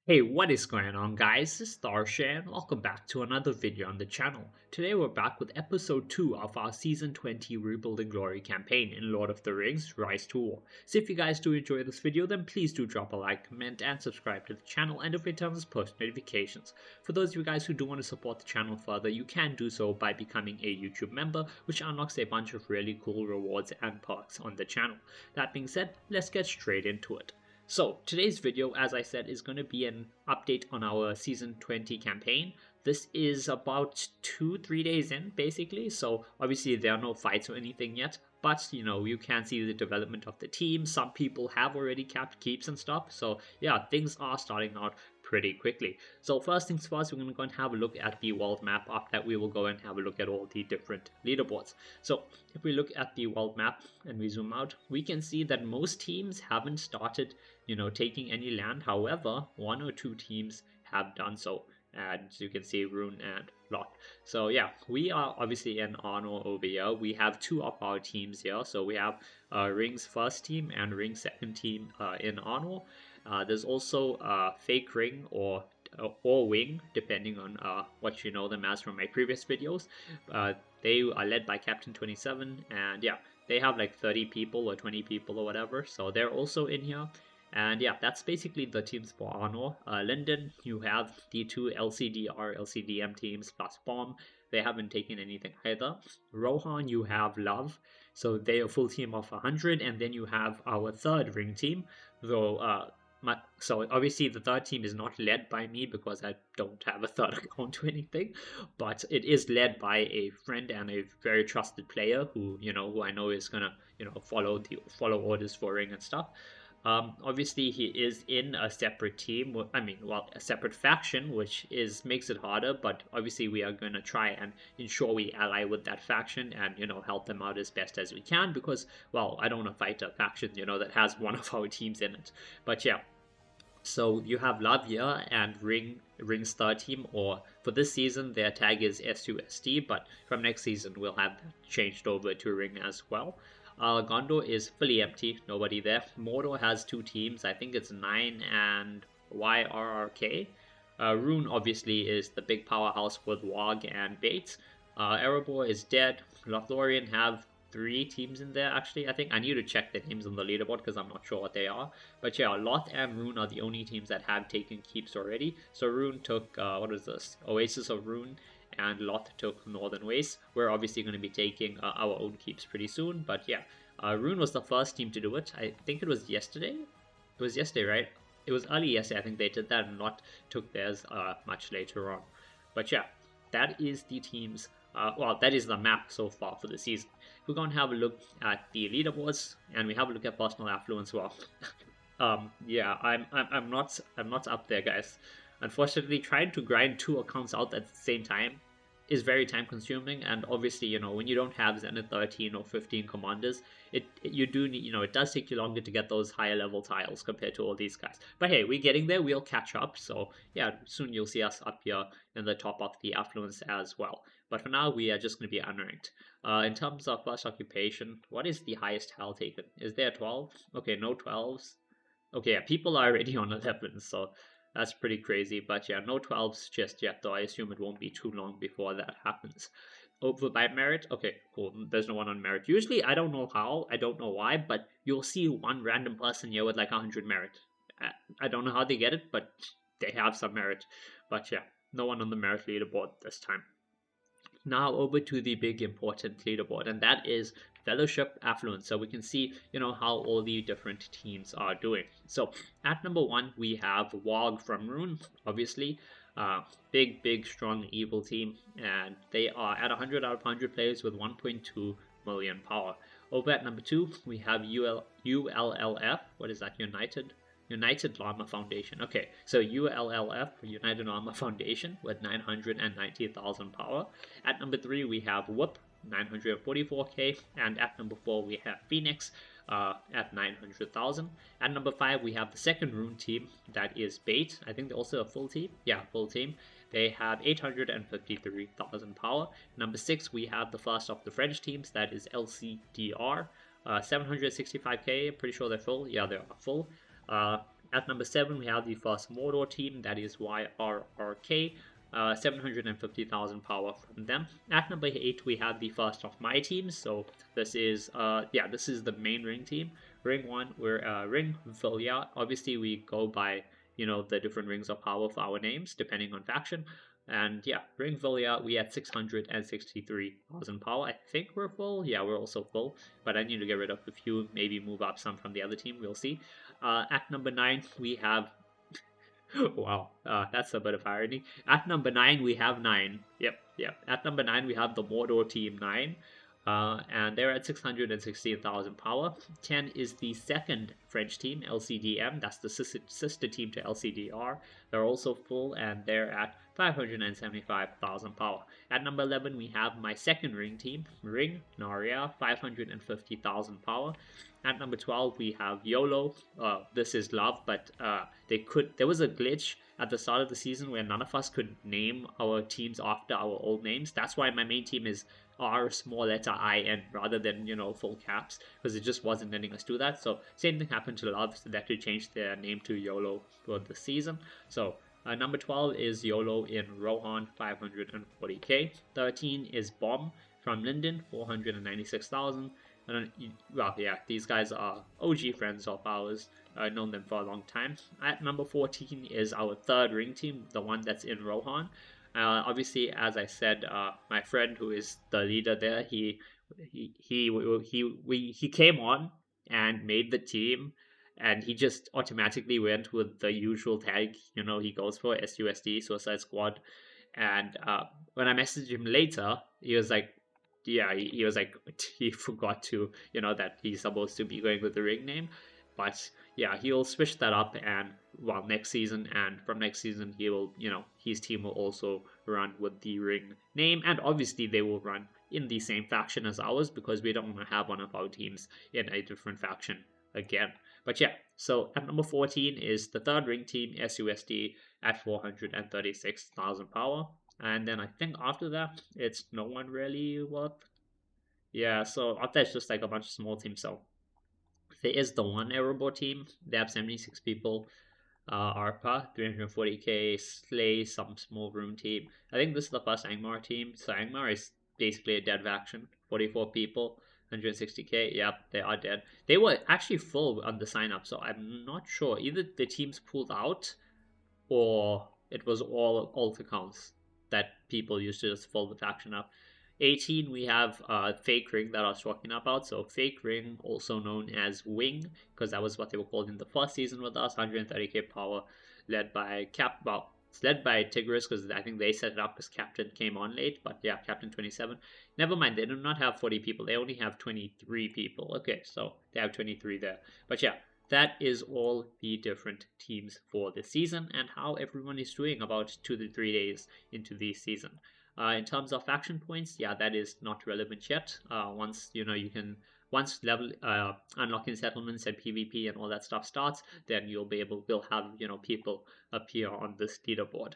Hey, what is going on guys? This is Starsha and welcome back to another video on the channel. Today we're back with episode 2 of our season 20 Rebuilding Glory campaign in Lord of the Rings Rise to War. So if you guys do enjoy this video, then please do drop a like, comment and subscribe to the channel, and if it turn on post notifications. For those of you guys who do want to support the channel further, you can do so by becoming a YouTube member, which unlocks a bunch of really cool rewards and perks on the channel. That being said, let's get straight into it. So today's video, as I said, is going to be an update on our season 20 campaign. This is about 2-3 days in basically, so obviously there are no fights or anything yet, but you can see the development of the team. Some people have already capped keeps and stuff, so yeah, things are starting out pretty quickly. So first things first, we're going to go and have a look at the world map. After that, we will go and have a look at all the different leaderboards. So if we look at the world map and we zoom out, we can see that most teams haven't started taking any land. However, one or two teams have done so, and you can see Rune and Lot. So yeah, we are obviously in honor over here. We have two of our teams here. So we have Ring's first team and Ring's second team in honor. There's also Fake Ring or Wing, depending on what you know them as from my previous videos. They are led by Captain 27, and yeah, they have like 30 people or 20 people or whatever, so they're also in here. And yeah, that's basically the teams for Arnor. Linden, you have the two LCDR, LCDM teams plus Bomb. They haven't taken anything either. Rohan, you have Love. So they're a full team of 100. And then you have our third ring team, though so obviously the third team is not led by me because I don't have a third account to anything, but it is led by a friend and a very trusted player who I know is gonna follow orders for ring and stuff. Obviously, he is in a separate team. A separate faction, which makes it harder. But obviously, we are going to try and ensure we ally with that faction and help them out as best as we can. Because, well, I don't want to fight a faction that has one of our teams in it. But yeah. So you have Lavia and Ring's third team, or for this season their tag is S2ST, but from next season we'll have that changed over to Ring as well. Gondor is fully empty, nobody there. Mordor has two teams, I think it's 9 and YRRK. Rune obviously is the big powerhouse with Wog and Bates. Erebor is dead. Lothlorien have 3 teams in there actually. I think I need to check the names on the leaderboard because I'm not sure what they are. But yeah, Loth and Rune are the only teams that have taken keeps already. So Rune took what is this? Oasis of Rune, and Loth took Northern Waste. We're obviously going to be taking our own keeps pretty soon. But yeah, Rune was the first team to do it. I think it was yesterday. It was yesterday, right? It was early yesterday. I think they did that, and Lot took theirs much later on. But yeah, that is the teams. That is the map so far for the season. We're going to have a look at the leaderboards, and we have a look at personal affluence. Well, yeah, I'm not up there, guys. Unfortunately, trying to grind 2 accounts out at the same time is very time consuming, and obviously when you don't have Zenith 13 or 15 commanders, you do need, it does take you longer to get those higher level tiles compared to all these guys. But hey, we're getting there, we'll catch up. So yeah, soon you'll see us up here in the top of the affluence as well. But for now, we are just going to be unranked. In terms of first occupation, what is the highest tile taken? Is there 12? Okay, no 12s. Okay, yeah, people are already on 11, so that's pretty crazy. But yeah, no 12s just yet, though I assume it won't be too long before that happens. Over by merit? Okay, cool. There's no one on merit. Usually, I don't know how, I don't know why, but you'll see one random person here with like 100 merit. I don't know how they get it, but they have some merit. But yeah, no one on the merit leaderboard this time. Now over to the big important leaderboard, and that is Fellowship Affluence. So we can see, how all the different teams are doing. So at number 1, we have Wog from Rune, obviously. Big, strong, evil team, and they are at 100 out of 100 players with 1.2 million power. Over at number 2, we have ULLF. What is that? United Llama Foundation. Okay, so ULLF, United Llama Foundation, with 990,000 power. At number 3, we have Whoop, 944k. And at number 4, we have Phoenix at 900,000. At number 5, we have the second Rune team, that is Bait. I think they're also a full team. Yeah, full team. They have 853,000 power. Number 6, we have the first of the French teams, that is LCDR. 765k, pretty sure they're full. Yeah, they are full. At number 7, we have the first Mordor team, that is YRRK. 750,000 power from them. At number 8, we have the first of my teams. So this is this is the main ring team. Ring 1, we're Ring Vilya. Obviously, we go by the different rings of power for our names depending on faction. And yeah, Ring Vilya, we had 663,000 power. I think we're full. Yeah, we're also full. But I need to get rid of a few, maybe move up some from the other team. We'll see. At number 9, we have wow, that's a bit of irony. At number 9, we have 9. Yep. At number 9, we have the Mordor Team 9. And they're at 616,000 power. 10 is the second French team, LCDM. That's the sister team to LCDR. They're also full, and they're at 575,000 power. At number 11, we have my second ring team, Ring Narya, 550,000 power. At number 12, we have YOLO. This is love, but there was a glitch at the start of the season where none of us could name our teams after our old names. That's why my main team is R small letter IN rather than full caps, because it just wasn't letting us do that. So same thing happened to love, so they had to change their name to YOLO for the season. So number 12 is YOLO in Rohan, 540k. 13 is Bomb from Linden, 496,000. Well, yeah, these guys are OG friends of ours. I've known them for a long time. At number 14 is our third ring team, the one that's in Rohan. Obviously, as I said, my friend who is the leader there, he came on and made the team, and he just automatically went with the usual tag. He goes for SUSD, Suicide Squad. And when I messaged him later, he was like, yeah, he was like, he forgot to, that he's supposed to be going with the ring name. But yeah, he'll switch that up, and next season, and from next season, he will, his team will also run with the ring name, and obviously they will run in the same faction as ours, because we don't want to have one of our teams in a different faction again. But yeah, so at number 14 is the third ring team, SUSD, at 436,000 power. And then I think after that, it's no one really worth. Yeah, so after it's just like a bunch of small teams. So there is the one Erebor team. They have 76 people. ARPA, 340k. Slay, some small room team. I think this is the first Angmar team. So Angmar is basically a dead faction. 44 people, 160k. Yep, they are dead. They were actually full on the sign up, so I'm not sure. Either the teams pulled out, or it was all alt accounts that people used to just fill the faction up. 18, we have Fake Ring that I was talking about. So Fake Ring, also known as Wing, because that was what they were called in the first season with us. 130k power, led by it's led by Tigris, because I think they set it up because Captain came on late. But yeah, Captain 27. Never mind, they do not have 40 people. They only have 23 people. Okay, so they have 23 there. But yeah, that is all the different teams for this season and how everyone is doing about 2 to 3 days into the season. In terms of faction points, yeah, that is not relevant yet. Once once level unlocking settlements and PvP and all that stuff starts, then we'll have people appear on this leaderboard.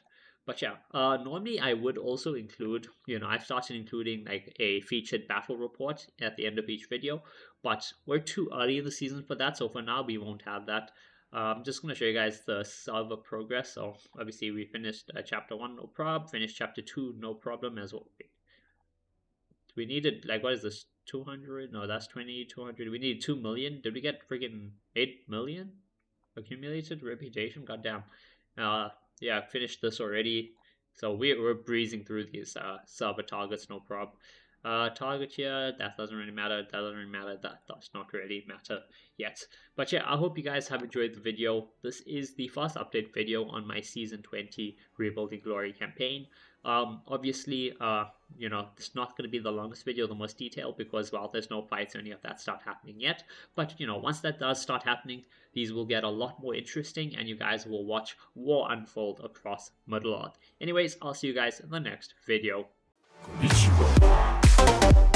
But yeah, normally I would also include, I've started including like a featured battle report at the end of each video, but we're too early in the season for that, so for now we won't have that. I'm just going to show you guys the server progress. So obviously we finished chapter 1, no prob, finished chapter 2, no problem as well. We needed, like, what is this, 200? No, that's 20, 200. We need 2 million. Did we get freaking 8 million? Accumulated reputation? Goddamn. Yeah, finished this already. So we're breezing through these server targets, no prob. Target here, that doesn't really matter, that does not really matter yet. But yeah, I hope you guys have enjoyed the video. This is the first update video on my season 20 Rebuilding Glory campaign. Obviously, it's not going to be the longest video, the most detailed, because, well, there's no fights or any of that start happening yet. But, once that does start happening, these will get a lot more interesting, and you guys will watch war unfold across Middle-earth. Anyways, I'll see you guys in the next video. Konnichiwa.